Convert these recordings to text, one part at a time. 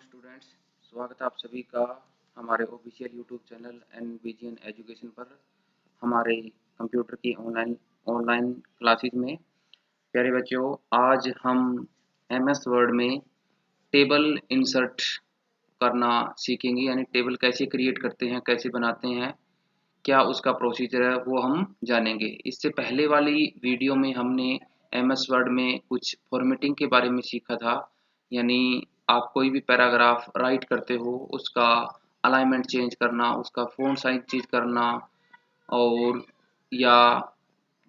Students, स्वागत है आप सभी का हमारे official YouTube channel NBGN education पर हमारे कंप्यूटर की ऑनलाइन क्लासेस में। प्यारे बच्चों, आज हम MS वर्ड में टेबल इंसर्ट करना सीखेंगे, यानी टेबल कैसे क्रिएट करते हैं, कैसे बनाते हैं, क्या उसका प्रोसीजर है वो हम जानेंगे। इससे पहले वाली वीडियो में हमने MS वर्ड में कुछ फॉर्मेटिंग के बारे में सीखा था, यानी आप कोई भी पैराग्राफ राइट करते हो उसका अलाइनमेंट चेंज करना, उसका फ़ॉन्ट साइज चेंज करना, और या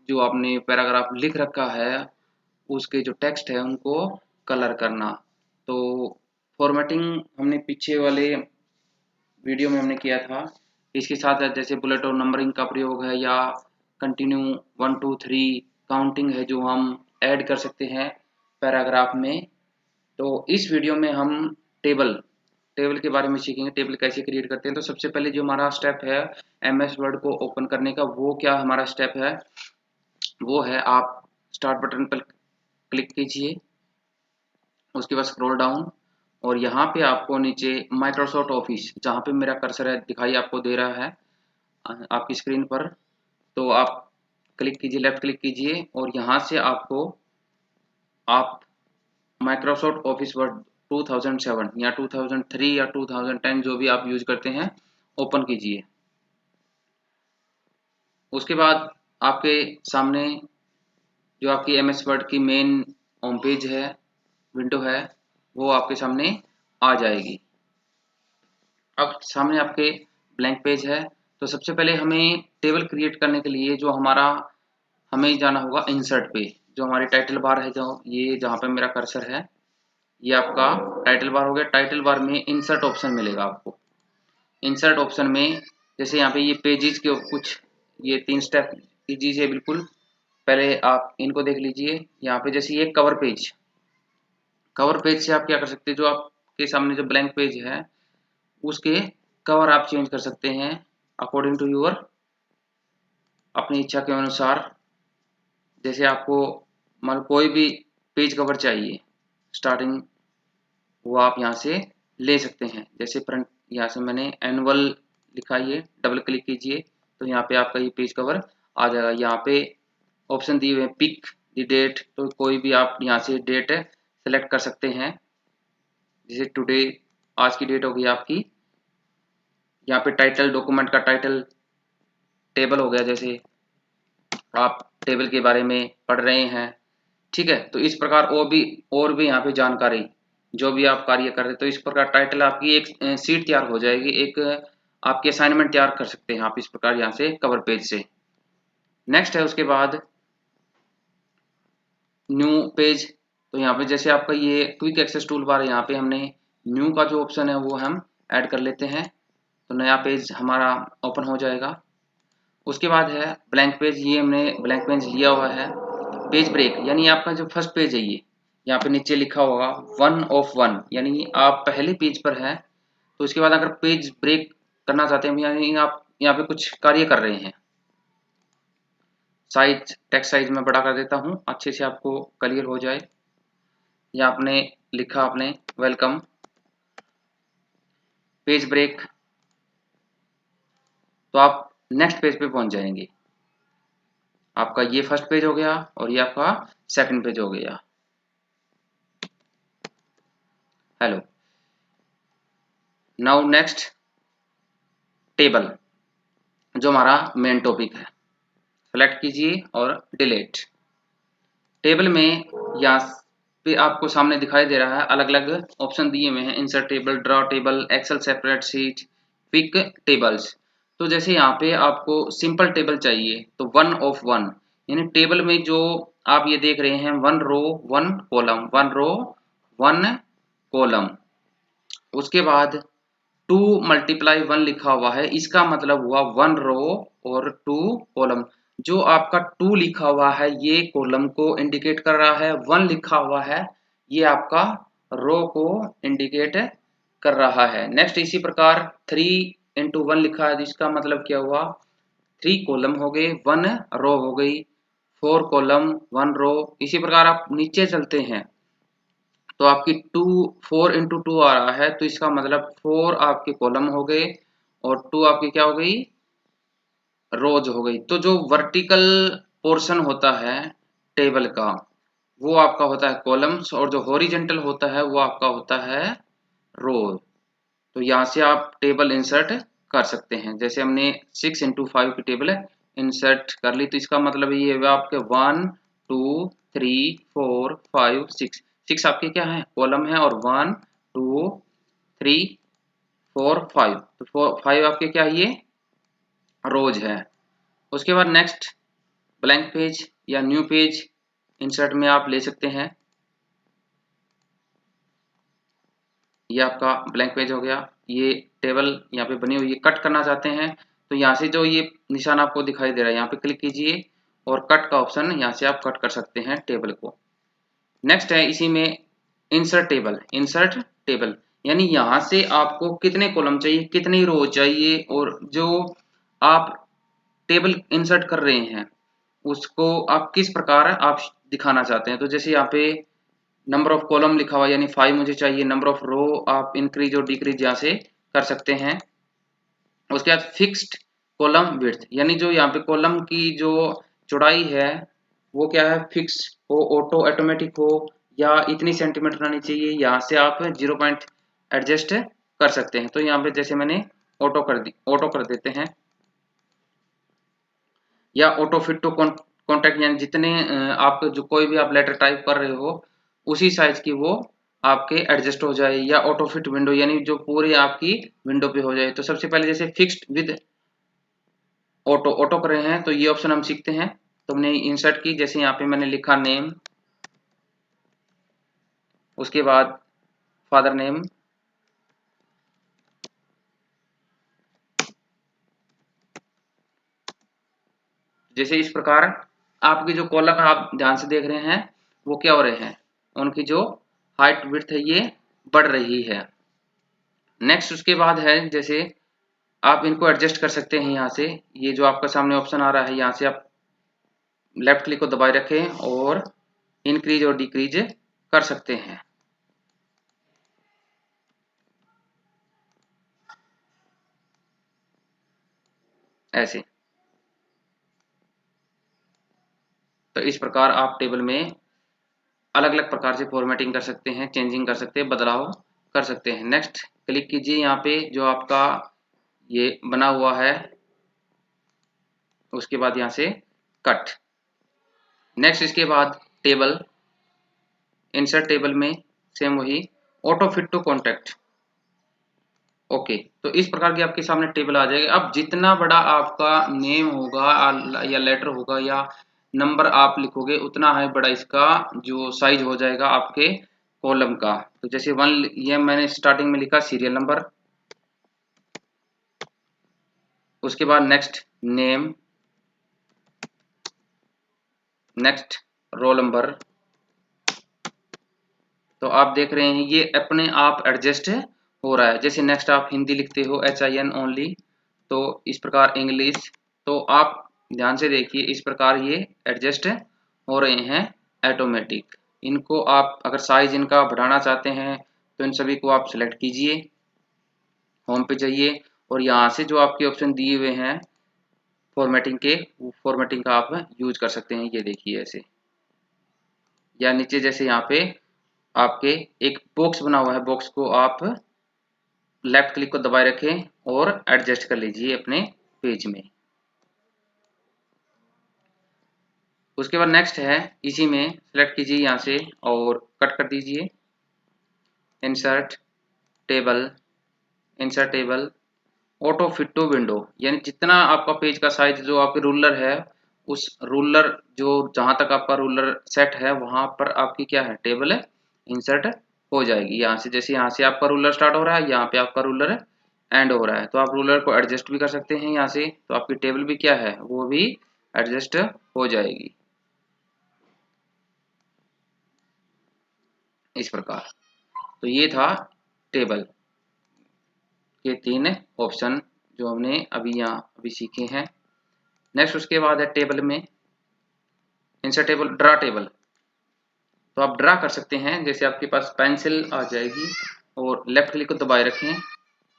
जो आपने पैराग्राफ लिख रखा है उसके जो टेक्स्ट है उनको कलर करना। तो फॉर्मेटिंग हमने पीछे वाले वीडियो में हमने किया था। इसके साथ जैसे बुलेट और नंबरिंग का प्रयोग है, या कंटिन्यू 1 2 3 काउंटिंग है जो हम ऐड कर सकते हैं पैराग्राफ में। तो इस वीडियो में हम टेबल के बारे में सीखेंगे, टेबल कैसे क्रिएट करते हैं। तो सबसे पहले जो हमारा स्टेप है MS वर्ड को ओपन करने का, वो क्या हमारा स्टेप है, वो है आप स्टार्ट बटन पर क्लिक कीजिए, उसके बाद स्क्रॉल डाउन, और यहाँ पे आपको नीचे माइक्रोसॉफ्ट ऑफिस, जहाँ पे मेरा कर्सर है दिखाई आपको दे रहा है आपकी स्क्रीन पर, तो आप क्लिक कीजिए, लेफ्ट क्लिक कीजिए, और यहाँ से आपको आप माइक्रोसॉफ्ट ऑफिस वर्ड 2007 या 2003 या 2010 जो भी आप यूज करते हैं ओपन कीजिए। उसके बाद आपके सामने जो आपकी MS वर्ड की मेन होम पेज है, विंडो है, वो आपके सामने आ जाएगी। अब सामने आपके ब्लैंक पेज है। तो सबसे पहले हमें टेबल क्रिएट करने के लिए जो हमें जाना होगा इंसर्ट पे, जो हमारी टाइटल बार है, जो ये जहाँ पे मेरा कर्सर है, ये आपका टाइटल बार हो गया। टाइटल बार में इंसर्ट ऑप्शन मिलेगा आपको। इंसर्ट ऑप्शन में जैसे यहाँ पे ये पेजेस के कुछ ये 3 स्टेप इजी है बिल्कुल। पहले आप इनको देख लीजिए। यहाँ पे जैसे ये कवर पेज से आप क्या कर सकते हैं, जो आपके सामने जो ब्लैंक पेज है उसके कवर आप चेंज कर सकते हैं अकॉर्डिंग टू यूर, अपनी इच्छा के अनुसार। जैसे आपको मतलब कोई भी पेज कवर चाहिए स्टार्टिंग, वो आप यहाँ से ले सकते हैं। जैसे फ्रंट, यहाँ से मैंने एनुअल लिखा, ये डबल क्लिक कीजिए तो यहाँ पे आपका ये पेज कवर आ जाएगा। यहाँ पे ऑप्शन दिए हुए हैं पिक द डेट, तो कोई भी आप यहाँ से डेट सेलेक्ट कर सकते हैं। जैसे टुडे, आज की डेट होगी आपकी। यहाँ पे टाइटल, डॉक्यूमेंट का टाइटल, टेबल हो गया, जैसे आप टेबल के बारे में पढ़ रहे हैं, ठीक है। तो इस प्रकार और भी यहाँ पे जानकारी, जो भी आप कार्य कर रहे हैं, तो इस प्रकार टाइटल आपकी एक सीट तैयार हो जाएगी, एक आपकी असाइनमेंट तैयार कर सकते हैं आप इस प्रकार यहाँ से कवर पेज से। नेक्स्ट है उसके बाद न्यू पेज। तो यहाँ पे जैसे आपका ये क्विक एक्सेस टूल बार है, यहाँ पे हमने न्यू का जो ऑप्शन है वो हम ऐड कर लेते हैं, तो नया पेज हमारा ओपन हो जाएगा। उसके बाद है ब्लैंक पेज, ये हमने ब्लैंक पेज लिया हुआ है। पेज ब्रेक, यानी आपका जो फर्स्ट पेज है ये, यहाँ पे नीचे लिखा होगा 1 of 1, यानी आप पहले पेज पर हैं। तो इसके बाद अगर पेज ब्रेक करना चाहते हैं, यानी आप यहाँ पे कुछ कार्य कर रहे हैं। साइज, टेक्स्ट साइज में बड़ा कर देता हूँ अच्छे से आपको क्लियर हो जाए। या आपने लिखा, आपने वेलकम, पेज ब्रेक, तो आप नेक्स्ट पेज पे पहुंच जाएंगे। आपका ये फर्स्ट पेज हो गया और ये आपका सेकंड पेज हो गया। हेलो, नाउ नेक्स्ट टेबल, जो हमारा मेन टॉपिक है, सेलेक्ट कीजिए और डिलीट। टेबल में यहाँ पे आपको सामने दिखाई दे रहा है अलग अलग ऑप्शन दिए हुए हैं, insert table, draw table, Excel separate sheet, quick tables. तो जैसे यहाँ पे आपको सिंपल टेबल चाहिए तो 1 of 1, यानी टेबल में जो आप ये देख रहे हैं 1 रो 1 कॉलम, 1 रो 1 कॉलम। उसके बाद 2 × 1 लिखा हुआ है, इसका मतलब हुआ 1 रो और 2 कॉलम। जो आपका 2 लिखा हुआ है ये कॉलम को इंडिकेट कर रहा है, 1 लिखा हुआ है ये आपका रो को इंडिकेट कर रहा है। नेक्स्ट इसी प्रकार 3 × 1 लिखा है, जिसका मतलब क्या हुआ, 3 कॉलम हो गए, 1 रो हो गई, 4 कॉलम 1 रो। इसी प्रकार आप नीचे चलते हैं तो आपकी 4 इंटू 2 आ रहा है, तो इसका मतलब 4 आपके कॉलम हो गए और 2 आपकी क्या हो गई, रोज हो गई। तो जो वर्टिकल पोर्शन होता है टेबल का वो आपका होता है कॉलम्स, और जो हॉरिजेंटल होता है वो आपका होता है रो। तो यहाँ से आप टेबल इंसर्ट कर सकते हैं। जैसे हमने 6 इंटू 5 की टेबल इंसर्ट कर ली, तो इसका मतलब ये है आपके 1 2 3 4 5 6 6 आपके क्या है, कॉलम है, और 1 2 3 4 5, तो 5 आपके क्या है, ये रोज है। उसके बाद नेक्स्ट ब्लैंक पेज या न्यू पेज इंसर्ट में आप ले सकते हैं। ये आपका ब्लैंक पेज हो गया। ये टेबल यहाँ पे बनी हुई है, कट करना चाहते हैं तो यहाँ से जो ये निशान आपको दिखाई दे रहा है यहाँ पे क्लिक कीजिए और कट का ऑप्शन, यहाँ से आप कट कर सकते हैं टेबल को। नेक्स्ट है इसी में इंसर्ट टेबल। इंसर्ट टेबल यानी यहाँ से आपको कितने कॉलम चाहिए, कितनी रो चाहिए, और जो आप टेबल इंसर्ट कर रहे हैं उसको आप किस प्रकार आप दिखाना चाहते हैं। तो जैसे यहाँ पे नंबर ऑफ कॉलम लिखा हुआ यानी 5 मुझे चाहिए, नंबर ऑफ रो आप इंक्रीज और डिक्रीज यहाँ से कर सकते हैं। उसके बाद फिक्स्ड कॉलम विड्थ यानी जो यहाँ पे कॉलम की जो चौड़ाई है वो क्या है, फिक्स हो, ऑटो ऑटोमेटिक हो, या इतनी सेंटीमीटर आनी चाहिए, यहाँ से आप 0 पॉइंट एडजस्ट कर सकते हैं। तो यहाँ पे जैसे मैंने ऑटो कर देते हैं, या ऑटो फिट टू कॉन्टेक्ट यानी जितने आप जो कोई भी आप लेटर टाइप कर रहे हो उसी साइज की वो आपके एडजस्ट हो जाए, या ऑटो फिट विंडो यानी जो पूरी आपकी विंडो पे हो जाए। तो सबसे पहले जैसे फिक्स्ड विद ऑटो कर रहे हैं तो ये ऑप्शन हम सीखते हैं। तो हमने इंसर्ट की, जैसे यहाँ पे मैंने लिखा नेम, उसके बाद फादर नेम, जैसे इस प्रकार आपकी जो कॉलम आप ध्यान से देख रहे हैं वो क्या हो रहे हैं, उनकी जो हाइट विड्थ है ये बढ़ रही है। नेक्स्ट उसके बाद है जैसे आप इनको एडजस्ट कर सकते हैं यहाँ से, ये जो आपका सामने ऑप्शन आ रहा है यहाँ से आप लेफ्ट क्लिक को दबाए रखें और इंक्रीज और डिक्रीज कर सकते हैं। ऐसे तो इस प्रकार आप टेबल में अलग अलग प्रकार से फॉर्मेटिंग कर सकते हैं, चेंजिंग कर सकते हैं, बदलाव कर सकते हैं। नेक्स्ट क्लिक कीजिए यहाँ पे जो आपका ये बना हुआ है, उसके बाद यहाँ से कट। नेक्स्ट इसके बाद टेबल, इंसर्ट टेबल में सेम वही auto fit to contents. Okay, तो इस प्रकार की आपके सामने टेबल आ जाएगी। अब जितना बड़ा आपका नेम होगा या लेटर होगा या नंबर आप लिखोगे उतना है बड़ा इसका जो साइज हो जाएगा आपके कॉलम का। तो जैसे 1 ये मैंने स्टार्टिंग में लिखा सीरियल नंबर, उसके बाद next name, next roll number. तो आप देख रहे हैं ये अपने आप एडजस्ट हो रहा है। जैसे नेक्स्ट आप हिंदी लिखते हो HIN ओनली, तो इस प्रकार इंग्लिश, तो आप ध्यान से देखिए इस प्रकार ये एडजस्ट हो रहे हैं ऑटोमेटिक। इनको आप अगर साइज इनका बढ़ाना चाहते हैं तो इन सभी को आप सिलेक्ट कीजिए, होम पे जाइए और यहाँ से जो आपके ऑप्शन दिए हुए हैं फॉर्मेटिंग के, वो फॉर्मेटिंग का आप यूज कर सकते हैं। ये देखिए ऐसे, या नीचे जैसे यहाँ पे आपके एक बॉक्स बना हुआ है, बॉक्स को आप लेफ्ट क्लिक को दबाए रखें और एडजस्ट कर लीजिए अपने पेज में। उसके बाद नेक्स्ट है इसी में सेलेक्ट कीजिए यहाँ से और कट कर दीजिए, insert table, insert table auto fit to window यानी जितना आपका पेज का साइज जो आपके रूलर है उस रूलर जो जहां तक आपका रूलर सेट है वहां पर आपकी क्या है टेबल है इंसर्ट हो जाएगी। यहाँ से जैसे यहाँ से आपका रूलर स्टार्ट हो रहा है, यहाँ पे आपका रूलर एंड हो रहा है, तो आप रूलर को एडजस्ट भी कर सकते हैं यहाँ से, तो आपकी टेबल भी क्या है वो भी एडजस्ट हो जाएगी इस प्रकार। तो ये था टेबल के 3 ऑप्शन जो हमने अभी सीखे हैं। नेक्स्ट उसके बाद है टेबल में इंसर्ट टेबल, ड्रा टेबल। तो आप ड्रा कर सकते हैं। जैसे आपके पास पेंसिल आ जाएगी और लेफ्ट क्लिक को दबाए रखें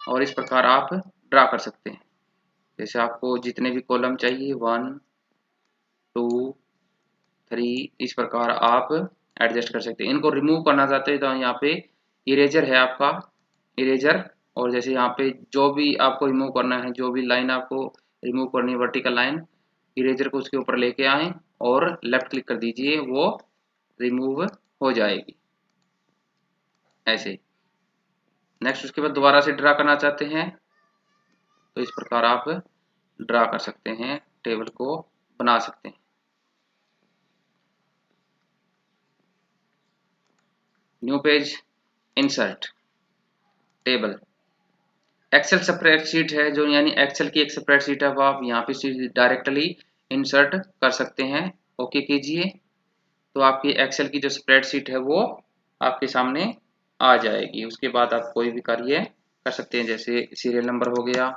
और इस प्रकार आप ड्रा कर सकते हैं। जैसे आपको जितने भी कॉलम चाहिए 1 2 3 इस प्रकार आप एडजस्ट कर सकते हैं। इनको रिमूव करना चाहते हैं तो यहाँ पे इरेजर है आपका, इरेजर, और जैसे यहाँ पे जो भी आपको रिमूव करना है, जो भी लाइन आपको रिमूव करनी है वर्टिकल लाइन, इरेजर को उसके ऊपर लेके आए और लेफ्ट क्लिक कर दीजिए, वो रिमूव हो जाएगी ऐसे। नेक्स्ट उसके बाद दोबारा से ड्रा करना चाहते हैं तो इस प्रकार आप ड्रा कर सकते हैं, टेबल को बना सकते हैं। New page, insert table, Excel spreadsheet है जो, यानी एक्सेल की एक स्प्रेडशीट है, वो आप यहाँ पे डायरेक्टली इंसर्ट कर सकते हैं। ओके कीजिए तो आपकी एक्सेल की जो स्प्रेडशीट है वो आपके सामने आ जाएगी। उसके बाद आप कोई भी कार्य कर सकते हैं, जैसे सीरियल नंबर हो गया,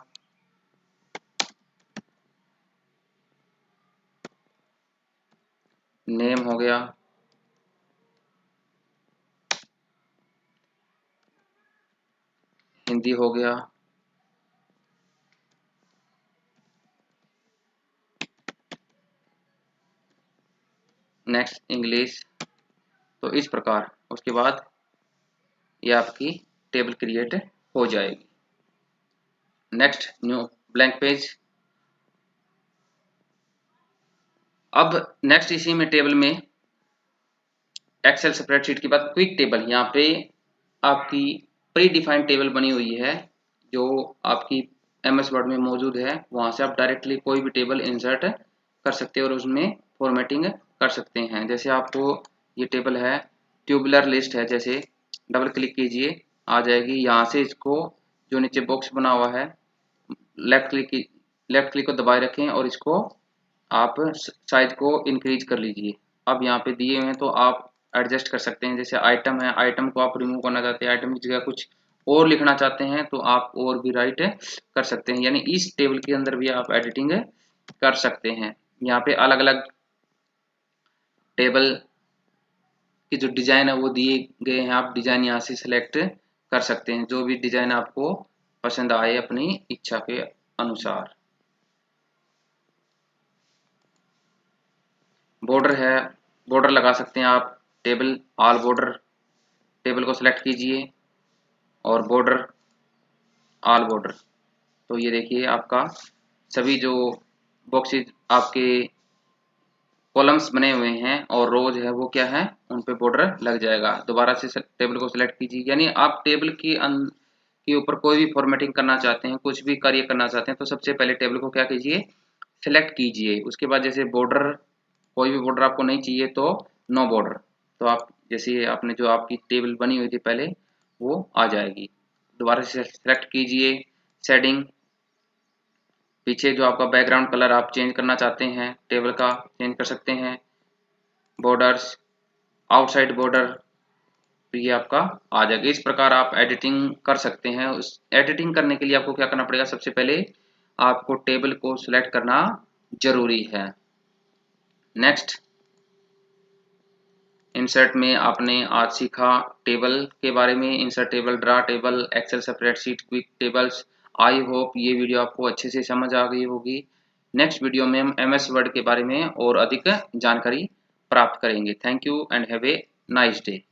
नेम हो गया, हिंदी हो गया, नेक्स्ट इंग्लिश, तो इस प्रकार उसके बाद ये आपकी टेबल क्रिएट हो जाएगी। Next new blank page. अब नेक्स्ट इसी में टेबल में एक्सेल स्प्रेडशीट के बाद क्विक टेबल, यहाँ पे आपकी प्री डिफाइंड टेबल बनी हुई है जो आपकी एमएस वर्ड में मौजूद है। वहां से आप डायरेक्टली कोई भी टेबल इंसर्ट कर सकते हैं और उसमें फॉर्मेटिंग कर सकते हैं। जैसे आपको ये टेबल है, ट्यूबुलर लिस्ट है, जैसे डबल क्लिक कीजिए आ जाएगी। यहाँ से इसको जो नीचे बॉक्स बना हुआ है, लेफ्ट क्लिक को दबाए रखें और इसको आप साइज को इंक्रीज कर लीजिए। अब यहाँ पे दिए हुए हैं तो आप एडजस्ट कर सकते हैं। जैसे आइटम है, आइटम को आप रिमूव करना चाहते हैं, आइटम की जगह कुछ और लिखना चाहते हैं तो आप और भी राइट कर सकते हैं। यानी इस टेबल के अंदर भी आप एडिटिंग कर सकते हैं। यहाँ पे अलग अलग टेबल की जो डिजाइन है वो दिए गए हैं, आप डिजाइन यहाँ से सिलेक्ट कर सकते हैं, जो भी डिजाइन आपको पसंद आए अपनी इच्छा के अनुसार। बॉर्डर है, बॉर्डर लगा सकते हैं आप, टेबल ऑल बॉर्डर, टेबल को सिलेक्ट कीजिए और बॉर्डर ऑल बॉर्डर। तो ये देखिए आपका सभी जो बॉक्सेस आपके कॉलम्स बने हुए हैं और रोज है वो क्या है, उन पे बॉर्डर लग जाएगा। दोबारा से टेबल को सिलेक्ट कीजिए, यानी आप टेबल के ऊपर कोई भी फॉर्मेटिंग करना चाहते हैं, कुछ भी कार्य करना चाहते हैं तो सबसे पहले टेबल को क्या कीजिए, सिलेक्ट कीजिए। उसके बाद जैसे बॉर्डर, कोई भी बॉर्डर आपको नहीं चाहिए तो नो बॉर्डर, तो आप जैसे आपने जो आपकी टेबल बनी हुई थी पहले वो आ जाएगी। दोबारा से सिलेक्ट कीजिए, शेडिंग, पीछे जो आपका बैकग्राउंड कलर आप चेंज करना चाहते हैं टेबल का, चेंज कर सकते हैं। बॉर्डर्स, आउटसाइड बॉर्डर, तो ये आपका आ जाएगा। इस प्रकार आप एडिटिंग कर सकते हैं। उस एडिटिंग करने के लिए आपको क्या करना पड़ेगा, सबसे पहले आपको टेबल को सिलेक्ट करना जरूरी है। नेक्स्ट इंसर्ट में आपने आज सीखा टेबल के बारे में, insert table, draw table, Excel spreadsheet, quick tables. I hope ये वीडियो आपको अच्छे से समझ आ गई होगी। नेक्स्ट वीडियो में हम एमएस वर्ड के बारे में और अधिक जानकारी प्राप्त करेंगे। Thank you and have a nice day.